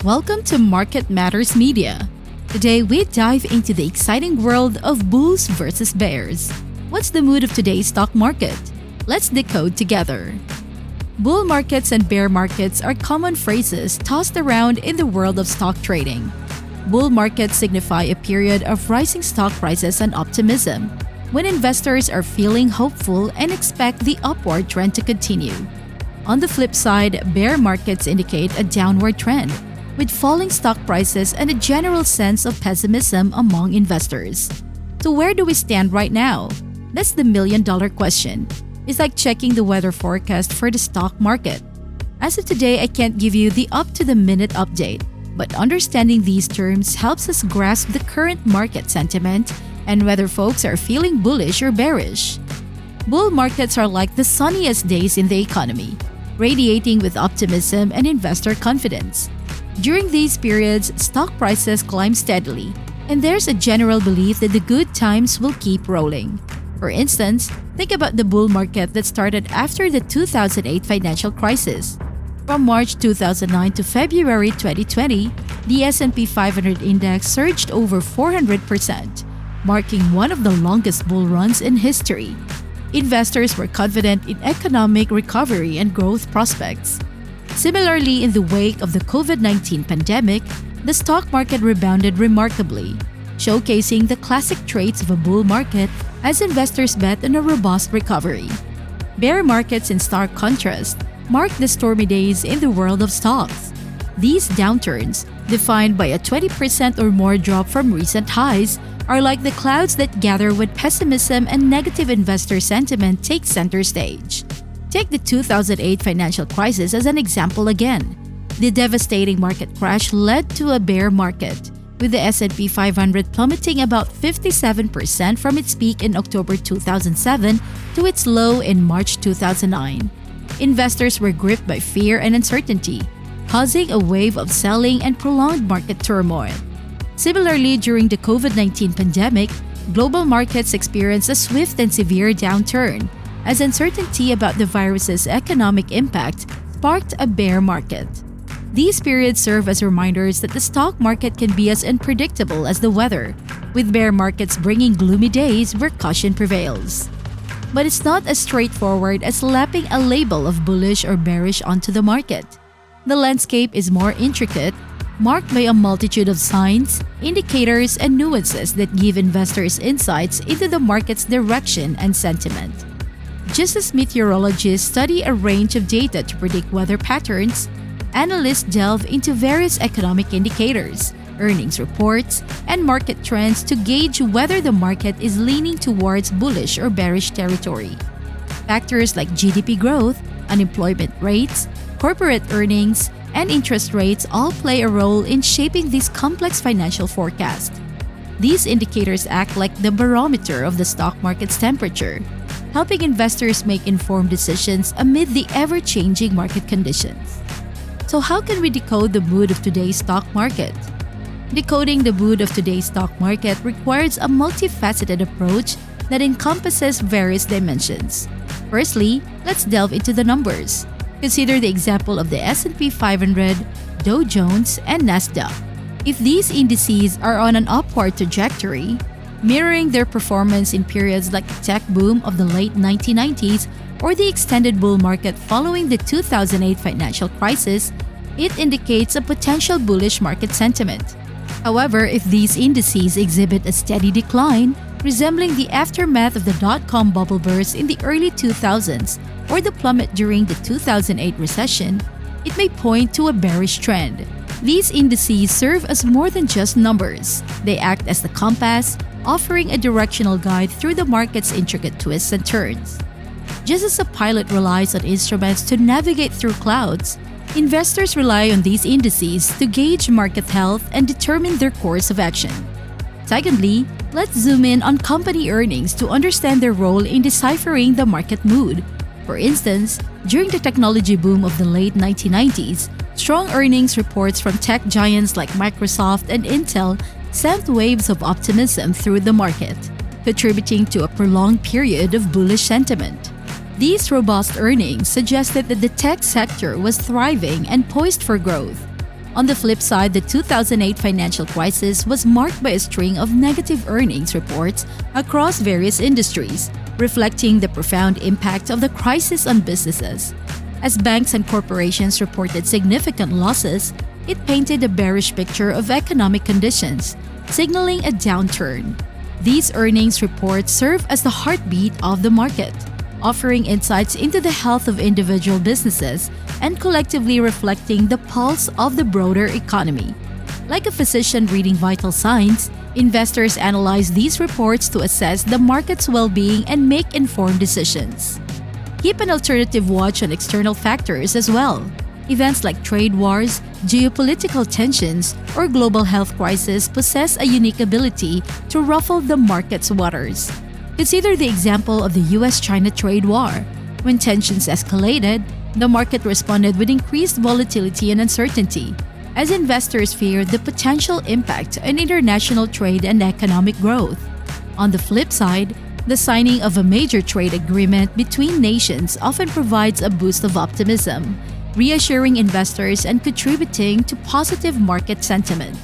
Welcome to Market Matters Media. Today we dive into the exciting world of bulls versus bears. What's the mood of today's stock market? Let's decode together. Bull markets and bear markets are common phrases tossed around in the world of stock trading. Bull markets signify a period of rising stock prices and optimism, when investors are feeling hopeful and expect the upward trend to continue. On the flip side, bear markets indicate a downward trend, with falling stock prices and a general sense of pessimism among investors. So where do we stand right now? That's the million-dollar question. It's like checking the weather forecast for the stock market. As of today, I can't give you the up-to-the-minute update, but understanding these terms helps us grasp the current market sentiment and whether folks are feeling bullish or bearish. Bull markets are like the sunniest days in the economy, radiating with optimism and investor confidence. During these periods, stock prices climb steadily, and there's a general belief that the good times will keep rolling. For instance, think about the bull market that started after the 2008 financial crisis. From March 2009 to February 2020, the S&P 500 index surged over 400%, marking one of the longest bull runs in history. Investors were confident in economic recovery and growth prospects. Similarly, in the wake of the COVID-19 pandemic, the stock market rebounded remarkably, showcasing the classic traits of a bull market as investors bet on a robust recovery. Bear markets, in stark contrast, mark the stormy days in the world of stocks. These downturns, defined by a 20% or more drop from recent highs, are like the clouds that gather when pessimism and negative investor sentiment take center stage. Take the 2008 financial crisis as an example again. The devastating market crash led to a bear market, with the S&P 500 plummeting about 57% from its peak in October 2007 to its low in March 2009. Investors were gripped by fear and uncertainty, causing a wave of selling and prolonged market turmoil. Similarly, during the COVID-19 pandemic, global markets experienced a swift and severe downturn, as uncertainty about the virus's economic impact sparked a bear market. These periods serve as reminders that the stock market can be as unpredictable as the weather, with bear markets bringing gloomy days where caution prevails. But it's not as straightforward as slapping a label of bullish or bearish onto the market. The landscape is more intricate, marked by a multitude of signs, indicators, and nuances that give investors insights into the market's direction and sentiment. Just as meteorologists study a range of data to predict weather patterns, analysts delve into various economic indicators, earnings reports, and market trends to gauge whether the market is leaning towards bullish or bearish territory. Factors like GDP growth, unemployment rates, corporate earnings, and interest rates all play a role in shaping this complex financial forecast. These indicators act like the barometer of the stock market's temperature, helping investors make informed decisions amid the ever-changing market conditions. So how can we decode the mood of today's stock market? Decoding the mood of today's stock market requires a multifaceted approach that encompasses various dimensions. Firstly, let's delve into the numbers. Consider the example of the S&P 500, Dow Jones, and Nasdaq. If these indices are on an upward trajectory, mirroring their performance in periods like the tech boom of the late 1990s or the extended bull market following the 2008 financial crisis, it indicates a potential bullish market sentiment. However, if these indices exhibit a steady decline, resembling the aftermath of the dot-com bubble burst in the early 2000s or the plummet during the 2008 recession, it may point to a bearish trend. These indices serve as more than just numbers. They act as the compass, offering a directional guide through the market's intricate twists and turns. Just as a pilot relies on instruments to navigate through clouds, investors rely on these indices to gauge market health and determine their course of action. Secondly, let's zoom in on company earnings to understand their role in deciphering the market mood. For instance, during the technology boom of the late 1990s, strong earnings reports from tech giants like Microsoft and Intel sent waves of optimism through the market, contributing to a prolonged period of bullish sentiment. These robust earnings suggested that the tech sector was thriving and poised for growth. On the flip side, the 2008 financial crisis was marked by a string of negative earnings reports across various industries, reflecting the profound impact of the crisis on businesses. As banks and corporations reported significant losses, it painted a bearish picture of economic conditions, signaling a downturn. These earnings reports serve as the heartbeat of the market, offering insights into the health of individual businesses and collectively reflecting the pulse of the broader economy. Like a physician reading vital signs, investors analyze these reports to assess the market's well-being and make informed decisions. Keep an alternative watch on external factors as well. Events like trade wars, geopolitical tensions, or global health crisis possess a unique ability to ruffle the market's waters. Consider the example of the US-China trade war. When tensions escalated, the market responded with increased volatility and uncertainty, as investors feared the potential impact on international trade and economic growth. On the flip side, the signing of a major trade agreement between nations often provides a boost of optimism, reassuring investors and contributing to positive market sentiment.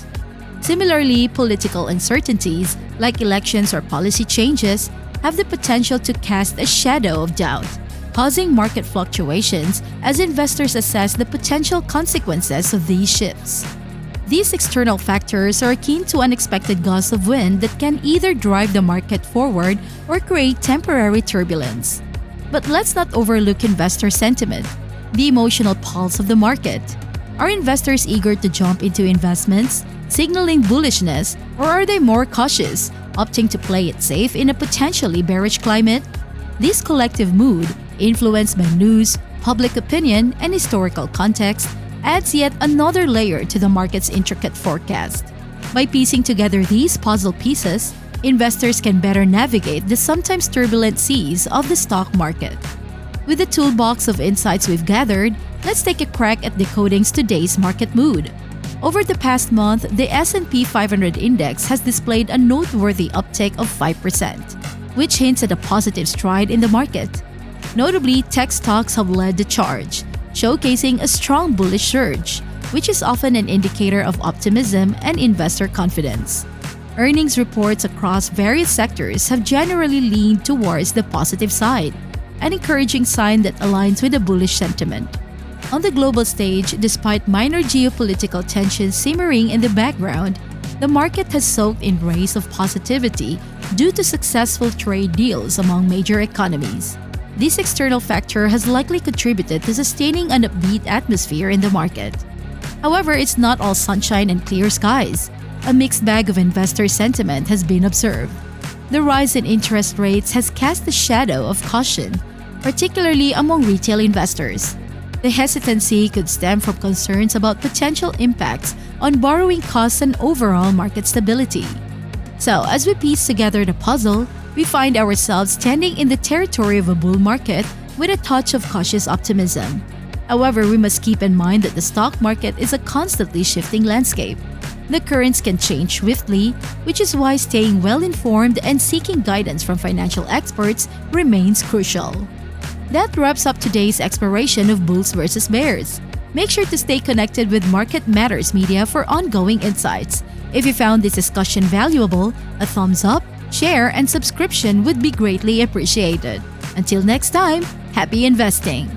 Similarly, political uncertainties, like elections or policy changes, have the potential to cast a shadow of doubt, causing market fluctuations as investors assess the potential consequences of these shifts. These external factors are akin to unexpected gusts of wind that can either drive the market forward or create temporary turbulence. But let's not overlook investor sentiment, the emotional pulse of the market. Are investors eager to jump into investments, signaling bullishness, or are they more cautious, opting to play it safe in a potentially bearish climate? This collective mood, influenced by news, public opinion, and historical context, adds yet another layer to the market's intricate forecast. By piecing together these puzzle pieces, investors can better navigate the sometimes turbulent seas of the stock market. With the toolbox of insights we've gathered, let's take a crack at decoding today's market mood. Over the past month, the S&P 500 index has displayed a noteworthy uptick of 5%, which hints at a positive stride in the market. Notably, tech stocks have led the charge, showcasing a strong bullish surge, which is often an indicator of optimism and investor confidence. Earnings reports across various sectors have generally leaned towards the positive side, an encouraging sign that aligns with the bullish sentiment. On the global stage, despite minor geopolitical tensions simmering in the background, the market has soaked in rays of positivity due to successful trade deals among major economies. This external factor has likely contributed to sustaining an upbeat atmosphere in the market. However, it's not all sunshine and clear skies. A mixed bag of investor sentiment has been observed. The rise in interest rates has cast a shadow of caution, particularly among retail investors. The hesitancy could stem from concerns about potential impacts on borrowing costs and overall market stability. So, as we piece together the puzzle, we find ourselves standing in the territory of a bull market with a touch of cautious optimism. However, we must keep in mind that the stock market is a constantly shifting landscape. The currents can change swiftly, which is why staying well-informed and seeking guidance from financial experts remains crucial. That wraps up today's exploration of bulls versus bears. Make sure to stay connected with Market Matters Media for ongoing insights. If you found this discussion valuable, a thumbs up, share, and subscription would be greatly appreciated. Until next time, happy investing!